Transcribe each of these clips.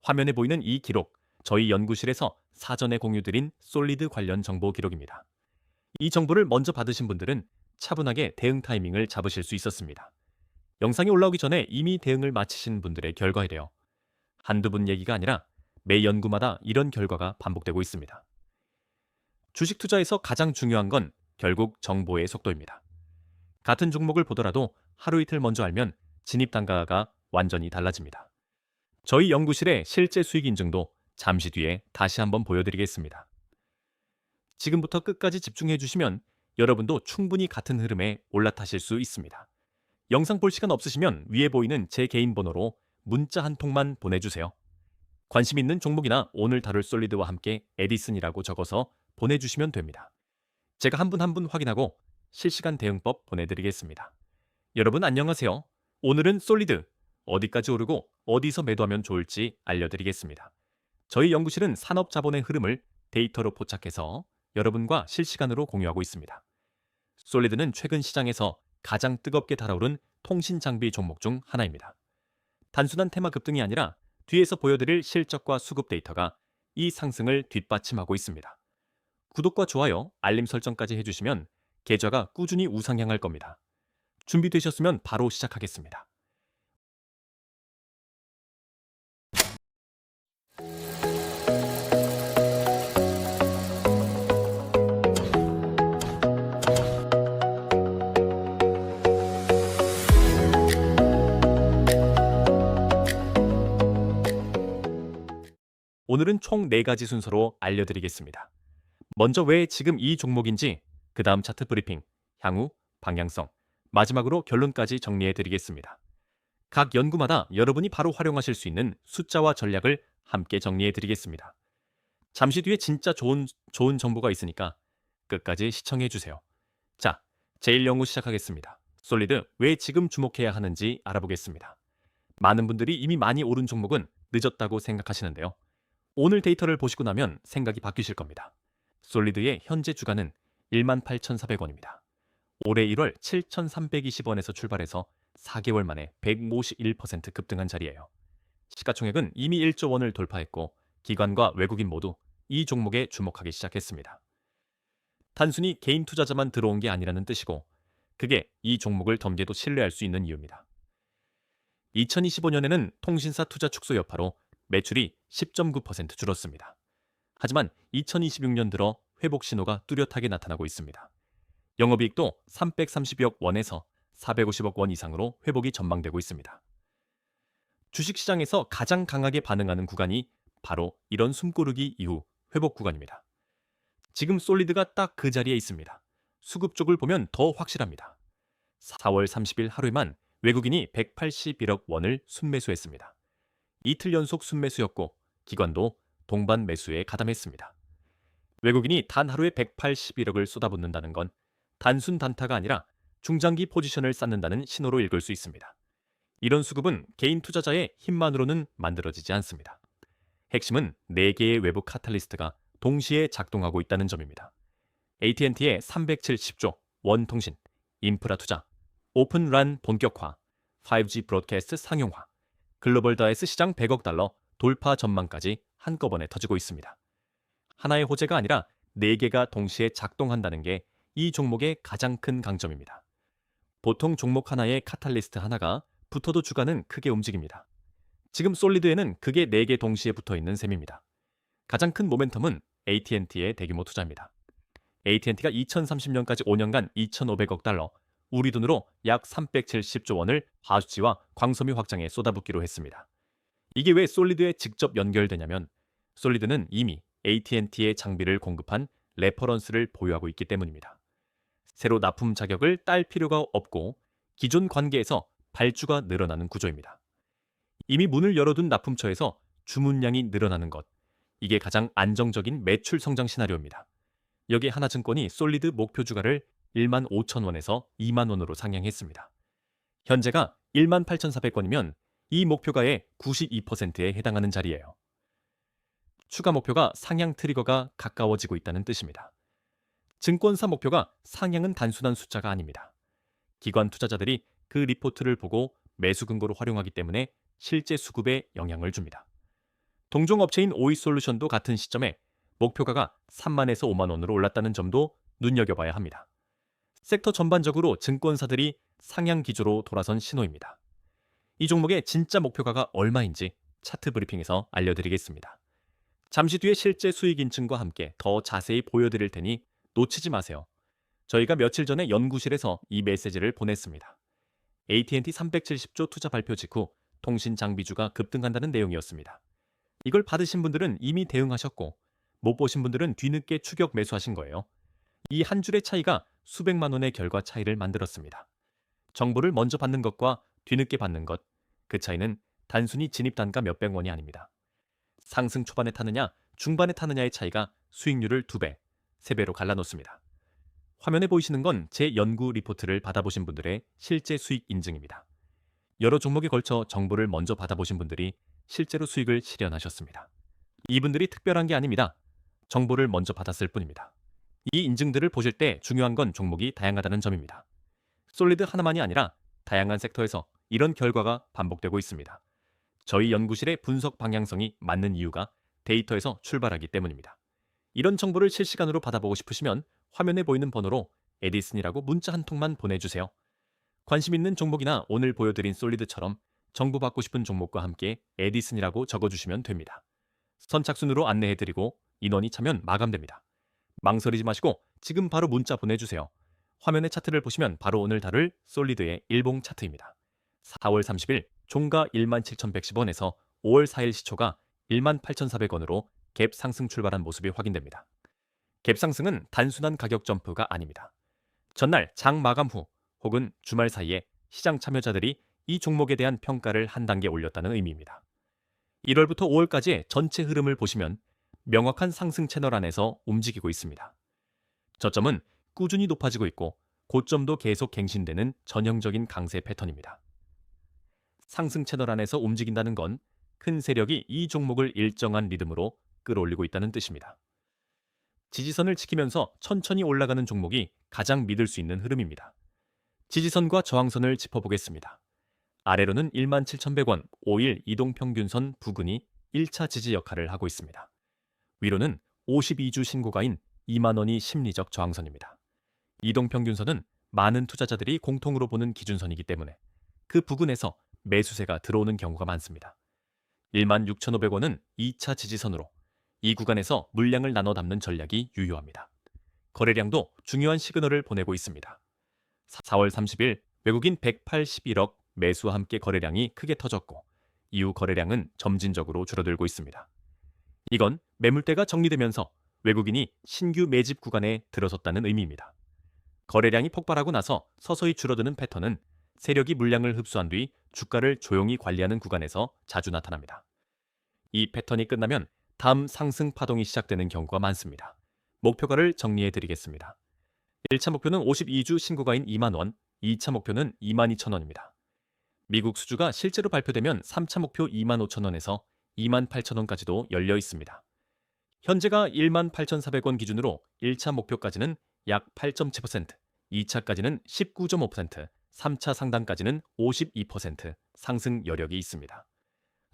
화면에 보이는 이 기록, 저희 연구실에서 사전에 공유드린 솔리드 관련 정보 기록입니다. 이 정보를 먼저 받으신 분들은 차분하게 대응 타이밍을 잡으실 수 있었습니다. 영상이 올라오기 전에 이미 대응을 마치신 분들의 결과이래요. 한두 분 얘기가 아니라 매 연구마다 이런 결과가 반복되고 있습니다. 주식 투자에서 가장 중요한 건 결국 정보의 속도입니다. 같은 종목을 보더라도 하루 이틀 먼저 알면 진입 단가가 완전히 달라집니다. 저희 연구실의 실제 수익 인증도 잠시 뒤에 다시 한번 보여드리겠습니다. 지금부터 끝까지 집중해 주시면 여러분도 충분히 같은 흐름에 올라타실 수 있습니다. 영상 볼 시간 없으시면 위에 보이는 제 개인 번호로 문자 한 통만 보내주세요. 관심 있는 종목이나 오늘 다룰 솔리드와 함께 에디슨이라고 적어서 보내주시면 됩니다. 제가 한 분 한 분 확인하고 실시간 대응법 보내드리겠습니다. 여러분 안녕하세요. 오늘은 솔리드, 어디까지 오르고 어디서 매도하면 좋을지 알려드리겠습니다. 저희 연구실은 산업 자본의 흐름을 데이터로 포착해서 여러분과 실시간으로 공유하고 있습니다. 솔리드는 최근 시장에서 가장 뜨겁게 달아오른 통신 장비 종목 중 하나입니다. 단순한 테마 급등이 아니라 뒤에서 보여드릴 실적과 수급 데이터가 이 상승을 뒷받침하고 있습니다. 구독과 좋아요, 알림 설정까지 해주시면 계좌가 꾸준히 우상향할 겁니다. 준비되셨으면 바로 시작하겠습니다. 오늘은 총 4가지 순서로 알려드리겠습니다. 먼저 왜 지금 이 종목인지, 그 다음 차트 브리핑, 향후, 방향성, 마지막으로 결론까지 정리해드리겠습니다. 각 연구마다 여러분이 바로 활용하실 수 있는 숫자와 전략을 함께 정리해드리겠습니다. 잠시 뒤에 진짜 좋은 정보가 있으니까 끝까지 시청해주세요. 자, 제1연구 시작하겠습니다. 솔리드 왜 지금 주목해야 하는지 알아보겠습니다. 많은 분들이 이미 많이 오른 종목은 늦었다고 생각하시는데요. 오늘 데이터를 보시고 나면 생각이 바뀌실 겁니다. 솔리드의 현재 주가는 18,400원입니다. 올해 1월 7,320원에서 출발해서 4개월 만에 151% 급등한 자리예요. 시가총액은 이미 1조 원을 돌파했고 기관과 외국인 모두 이 종목에 주목하기 시작했습니다. 단순히 개인 투자자만 들어온 게 아니라는 뜻이고 그게 이 종목을 덤제도 신뢰할 수 있는 이유입니다. 2025년에는 통신사 투자 축소 여파로 매출이 10.9% 줄었습니다. 하지만 2026년 들어 회복 신호가 뚜렷하게 나타나고 있습니다. 영업이익도 330억 원에서 450억 원 이상으로 회복이 전망되고 있습니다. 주식시장에서 가장 강하게 반응하는 구간이 바로 이런 숨고르기 이후 회복 구간입니다. 지금 솔리드가 딱 그 자리에 있습니다. 수급 쪽을 보면 더 확실합니다. 4월 30일 하루에만 외국인이 181억 원을 순매수했습니다. 이틀 연속 순매수였고 기관도 동반 매수에 가담했습니다. 외국인이 단 하루에 181억을 쏟아붓는다는 건 단순 단타가 아니라 중장기 포지션을 쌓는다는 신호로 읽을 수 있습니다. 이런 수급은 개인 투자자의 힘만으로는 만들어지지 않습니다. 핵심은 4개의 외부 카탈리스트가 동시에 작동하고 있다는 점입니다. AT&T의 370조 원통신, 인프라 투자, 오픈란 본격화, 5G 브로드캐스트 상용화, 글로벌 다이스 시장 100억 달러 돌파 전망까지 한꺼번에 터지고 있습니다. 하나의 호재가 아니라 4개가 동시에 작동한다는 게 이 종목의 가장 큰 강점입니다. 보통 종목 하나에 카탈리스트 하나가 붙어도 주가는 크게 움직입니다. 지금 솔리드에는 그게 4개 동시에 붙어있는 셈입니다. 가장 큰 모멘텀은 AT&T의 대규모 투자입니다. AT&T가 2030년까지 5년간 2,500억 달러, 우리 돈으로 약 370조 원을 하수지와 광섬유 확장에 쏟아붓기로 했습니다. 이게 왜 솔리드에 직접 연결되냐면 솔리드는 이미 AT&T의 장비를 공급한 레퍼런스를 보유하고 있기 때문입니다. 새로 납품 자격을 딸 필요가 없고 기존 관계에서 발주가 늘어나는 구조입니다. 이미 문을 열어둔 납품처에서 주문량이 늘어나는 것, 이게 가장 안정적인 매출 성장 시나리오입니다. 여기에 하나증권이 솔리드 목표 주가를 1만 5천 원에서 2만 원으로 상향했습니다. 현재가 1만 8,400원이면 이 목표가의 92%에 해당하는 자리예요. 추가 목표가 상향 트리거가 가까워지고 있다는 뜻입니다. 증권사 목표가 상향은 단순한 숫자가 아닙니다. 기관 투자자들이 그 리포트를 보고 매수 근거로 활용하기 때문에 실제 수급에 영향을 줍니다. 동종 업체인 오이솔루션도 같은 시점에 목표가가 3만에서 5만 원으로 올랐다는 점도 눈여겨봐야 합니다. 섹터 전반적으로 증권사들이 상향 기조로 돌아선 신호입니다. 이 종목의 진짜 목표가가 얼마인지 차트 브리핑에서 알려드리겠습니다. 잠시 뒤에 실제 수익 인증과 함께 더 자세히 보여드릴 테니 놓치지 마세요. 저희가 며칠 전에 연구실에서 이 메시지를 보냈습니다. AT&T 370조 투자 발표 직후 통신 장비주가 급등한다는 내용이었습니다. 이걸 받으신 분들은 이미 대응하셨고 못 보신 분들은 뒤늦게 추격 매수하신 거예요. 이 한 줄의 차이가 수백만 원의 결과 차이를 만들었습니다. 정보를 먼저 받는 것과 뒤늦게 받는 것, 그 차이는 단순히 진입 단가 몇백 원이 아닙니다. 상승 초반에 타느냐, 중반에 타느냐의 차이가 수익률을 2배, 3배로 갈라놓습니다. 화면에 보이시는 건 제 연구 리포트를 받아보신 분들의 실제 수익 인증입니다. 여러 종목에 걸쳐 정보를 먼저 받아보신 분들이 실제로 수익을 실현하셨습니다. 이분들이 특별한 게 아닙니다. 정보를 먼저 받았을 뿐입니다. 이 인증들을 보실 때 중요한 건 종목이 다양하다는 점입니다. 솔리드 하나만이 아니라 다양한 섹터에서 이런 결과가 반복되고 있습니다. 저희 연구실의 분석 방향성이 맞는 이유가 데이터에서 출발하기 때문입니다. 이런 정보를 실시간으로 받아보고 싶으시면 화면에 보이는 번호로 에디슨이라고 문자 한 통만 보내주세요. 관심 있는 종목이나 오늘 보여드린 솔리드처럼 정보 받고 싶은 종목과 함께 에디슨이라고 적어주시면 됩니다. 선착순으로 안내해드리고 인원이 차면 마감됩니다. 망설이지 마시고 지금 바로 문자 보내주세요. 화면의 차트를 보시면 바로 오늘 다룰 솔리드의 일봉 차트입니다. 4월 30일 종가 17,110원에서 5월 4일 시초가 18,400원으로 갭 상승 출발한 모습이 확인됩니다. 갭 상승은 단순한 가격 점프가 아닙니다. 전날 장 마감 후 혹은 주말 사이에 시장 참여자들이 이 종목에 대한 평가를 한 단계 올렸다는 의미입니다. 1월부터 5월까지의 전체 흐름을 보시면 명확한 상승 채널 안에서 움직이고 있습니다. 저점은 꾸준히 높아지고 있고 고점도 계속 갱신되는 전형적인 강세 패턴입니다. 상승 채널 안에서 움직인다는 건 큰 세력이 이 종목을 일정한 리듬으로 끌어올리고 있다는 뜻입니다. 지지선을 지키면서 천천히 올라가는 종목이 가장 믿을 수 있는 흐름입니다. 지지선과 저항선을 짚어보겠습니다. 아래로는 17,100원 5일 이동평균선 부근이 1차 지지 역할을 하고 있습니다. 위로는 52주 신고가인 2만 원이 심리적 저항선입니다. 이동평균선은 많은 투자자들이 공통으로 보는 기준선이기 때문에 그 부근에서 매수세가 들어오는 경우가 많습니다. 16,500원은 2차 지지선으로 이 구간에서 물량을 나눠 담는 전략이 유효합니다. 거래량도 중요한 시그널을 보내고 있습니다. 4월 30일 외국인 181억 매수와 함께 거래량이 크게 터졌고 이후 거래량은 점진적으로 줄어들고 있습니다. 이건 매물대가 정리되면서 외국인이 신규 매집 구간에 들어섰다는 의미입니다. 거래량이 폭발하고 나서 서서히 줄어드는 패턴은 세력이 물량을 흡수한 뒤 주가를 조용히 관리하는 구간에서 자주 나타납니다. 이 패턴이 끝나면 다음 상승 파동이 시작되는 경우가 많습니다. 목표가를 정리해 드리겠습니다. 1차 목표는 52주 신고가인 2만 원, 2차 목표는 22,000원입니다. 미국 수주가 실제로 발표되면 3차 목표 25,000원에서 28,000원까지도 열려 있습니다. 현재가 18,400원 기준으로 1차 목표까지는 약 8.7%, 2차까지는 19.5%, 3차 상단까지는 52% 상승 여력이 있습니다.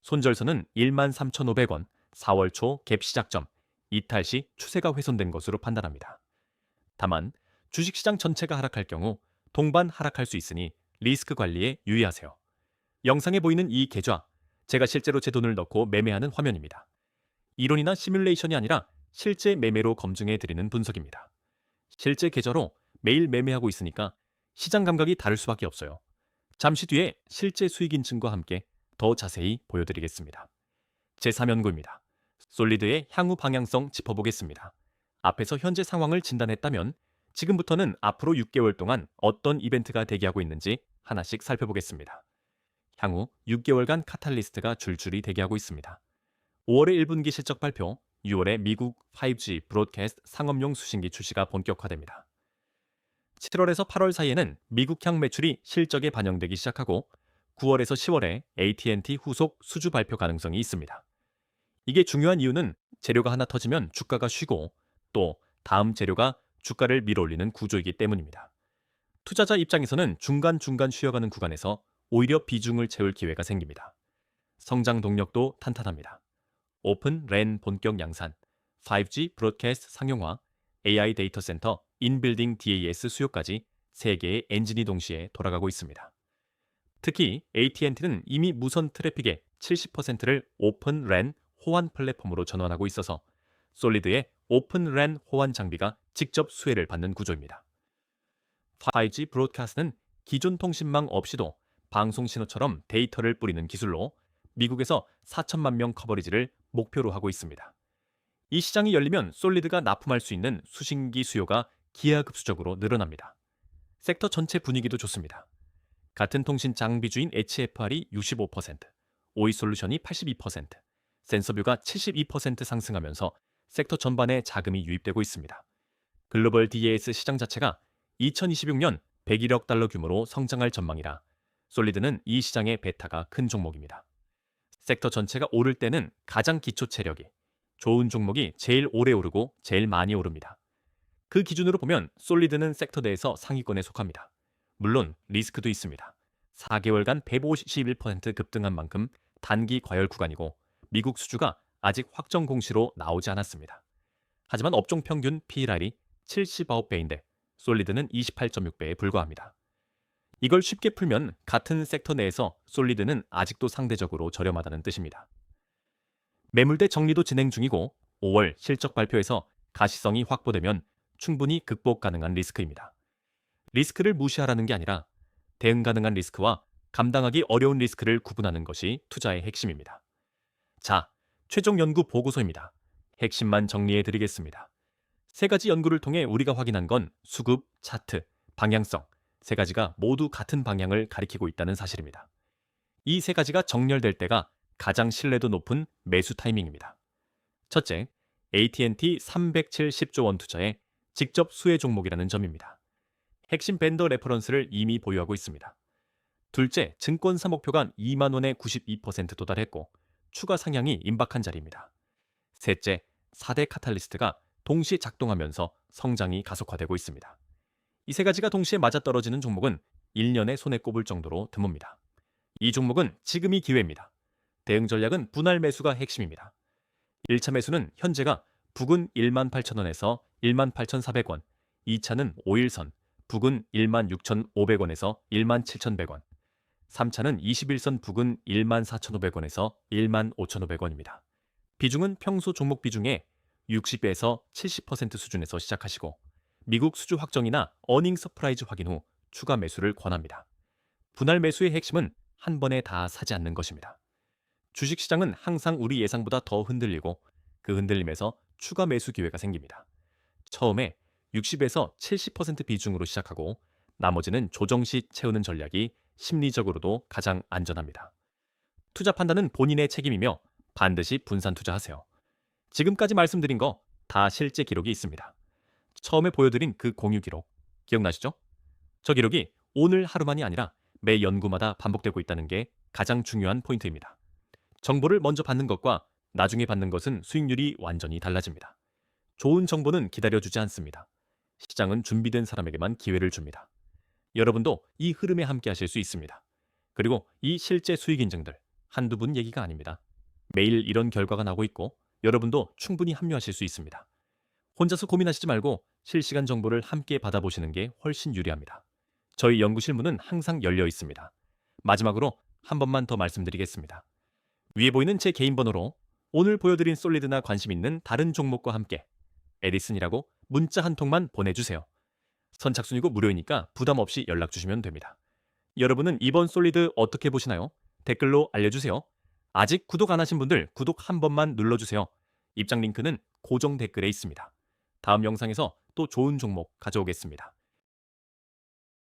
손절선은 13,500원, 4월 초 갭 시작점, 이탈 시 추세가 훼손된 것으로 판단합니다. 다만 주식시장 전체가 하락할 경우 동반 하락할 수 있으니 리스크 관리에 유의하세요. 영상에 보이는 이 계좌, 제가 실제로 제 돈을 넣고 매매하는 화면입니다. 이론이나 시뮬레이션이 아니라 실제 매매로 검증해 드리는 분석입니다. 실제 계좌로 매일 매매하고 있으니까 시장 감각이 다를 수밖에 없어요. 잠시 뒤에 실제 수익 인증과 함께 더 자세히 보여드리겠습니다. 제3연구입니다. 솔리드의 향후 방향성 짚어보겠습니다. 앞에서 현재 상황을 진단했다면 지금부터는 앞으로 6개월 동안 어떤 이벤트가 대기하고 있는지 하나씩 살펴보겠습니다. 향후 6개월간 카탈리스트가 줄줄이 대기하고 있습니다. 5월의 1분기 실적 발표, 6월에 미국 5G 브로드캐스트 상업용 수신기 출시가 본격화됩니다. 7월에서 8월 사이에는 미국향 매출이 실적에 반영되기 시작하고 9월에서 10월에 AT&T 후속 수주 발표 가능성이 있습니다. 이게 중요한 이유는 재료가 하나 터지면 주가가 쉬고 또 다음 재료가 주가를 밀어올리는 구조이기 때문입니다. 투자자 입장에서는 중간중간 쉬어가는 구간에서 오히려 비중을 채울 기회가 생깁니다. 성장 동력도 탄탄합니다. 오픈 랜 본격 양산, 5G 브로드캐스트 상용화, AI 데이터 센터, 인빌딩 DAS 수요까지 세 개의 엔진이 동시에 돌아가고 있습니다. 특히 AT&T는 이미 무선 트래픽의 70%를 오픈 랜 호환 플랫폼으로 전환하고 있어서 솔리드의 오픈 랜 호환 장비가 직접 수혜를 받는 구조입니다. 5G 브로드캐스트는 기존 통신망 없이도 방송 신호처럼 데이터를 뿌리는 기술로 미국에서 4천만 명 커버리지를 목표로 하고 있습니다. 이 시장이 열리면 솔리드가 납품할 수 있는 수신기 수요가 기하급수적으로 늘어납니다. 섹터 전체 분위기도 좋습니다. 같은 통신 장비주인 HFR이 65%, 오이솔루션이 82%, 센서뷰가 72% 상승하면서 섹터 전반에 자금이 유입되고 있습니다. 글로벌 DAS 시장 자체가 2026년 101억 달러 규모로 성장할 전망이라 솔리드는 이 시장의 베타가 큰 종목입니다. 섹터 전체가 오를 때는 가장 기초 체력이 좋은 종목이 제일 오래 오르고 제일 많이 오릅니다. 그 기준으로 보면 솔리드는 섹터 내에서 상위권에 속합니다. 물론 리스크도 있습니다. 4개월간 151% 급등한 만큼 단기 과열 구간이고 미국 수주가 아직 확정 공시로 나오지 않았습니다. 하지만 업종 평균 PER이 79배인데 솔리드는 28.6배에 불과합니다. 이걸 쉽게 풀면 같은 섹터 내에서 솔리드는 아직도 상대적으로 저렴하다는 뜻입니다. 매물대 정리도 진행 중이고 5월 실적 발표에서 가시성이 확보되면 충분히 극복 가능한 리스크입니다. 리스크를 무시하라는 게 아니라 대응 가능한 리스크와 감당하기 어려운 리스크를 구분하는 것이 투자의 핵심입니다. 자, 최종 연구 보고서입니다. 핵심만 정리해 드리겠습니다. 세 가지 연구를 통해 우리가 확인한 건 수급, 차트, 방향성, 세 가지가 모두 같은 방향을 가리키고 있다는 사실입니다. 이 세 가지가 정렬될 때가 가장 신뢰도 높은 매수 타이밍입니다. 첫째, AT&T 370조 원 투자에 직접 수혜 종목이라는 점입니다. 핵심 벤더 레퍼런스를 이미 보유하고 있습니다. 둘째, 증권사 목표가 2만 원에 92% 도달했고 추가 상향이 임박한 자리입니다. 셋째, 4대 카탈리스트가 동시에 작동하면서 성장이 가속화되고 있습니다. 이 세 가지가 동시에 맞아떨어지는 종목은 1년에 손에 꼽을 정도로 드뭅니다. 이 종목은 지금이 기회입니다. 대응 전략은 분할 매수가 핵심입니다. 1차 매수는 현재가 북은 18,000원에서 18,400원, 2차는 5일선, 북은 16,500원에서 17,100원, 3차는 21선 북은 14,500원에서 15,500원입니다. 비중은 평소 종목 비중의 60에서 70% 수준에서 시작하시고 미국 수주 확정이나 어닝 서프라이즈 확인 후 추가 매수를 권합니다. 분할 매수의 핵심은 한 번에 다 사지 않는 것입니다. 주식시장은 항상 우리 예상보다 더 흔들리고 그 흔들림에서 추가 매수 기회가 생깁니다. 처음에 60에서 70% 비중으로 시작하고 나머지는 조정 시 채우는 전략이 심리적으로도 가장 안전합니다. 투자 판단은 본인의 책임이며 반드시 분산 투자하세요. 지금까지 말씀드린 거 다 실제 기록이 있습니다. 처음에 보여드린 그 공유 기록 기억나시죠? 저 기록이 오늘 하루만이 아니라 매 연구마다 반복되고 있다는 게 가장 중요한 포인트입니다. 정보를 먼저 받는 것과 나중에 받는 것은 수익률이 완전히 달라집니다. 좋은 정보는 기다려주지 않습니다. 시장은 준비된 사람에게만 기회를 줍니다. 여러분도 이 흐름에 함께 하실 수 있습니다. 그리고 이 실제 수익 인증들 한두 분 얘기가 아닙니다. 매일 이런 결과가 나오고 있고 여러분도 충분히 합류하실 수 있습니다. 혼자서 고민하시지 말고 실시간 정보를 함께 받아보시는 게 훨씬 유리합니다. 저희 연구실 문은 항상 열려 있습니다. 마지막으로 한 번만 더 말씀드리겠습니다. 위에 보이는 제 개인 번호로 오늘 보여드린 솔리드나 관심 있는 다른 종목과 함께 에디슨이라고 문자 한 통만 보내주세요. 선착순이고 무료이니까 부담 없이 연락 주시면 됩니다. 여러분은 이번 솔리드 어떻게 보시나요? 댓글로 알려주세요. 아직 구독 안 하신 분들 구독 한 번만 눌러주세요. 입장 링크는 고정 댓글에 있습니다. 다음 영상에서 또 좋은 종목 가져오겠습니다.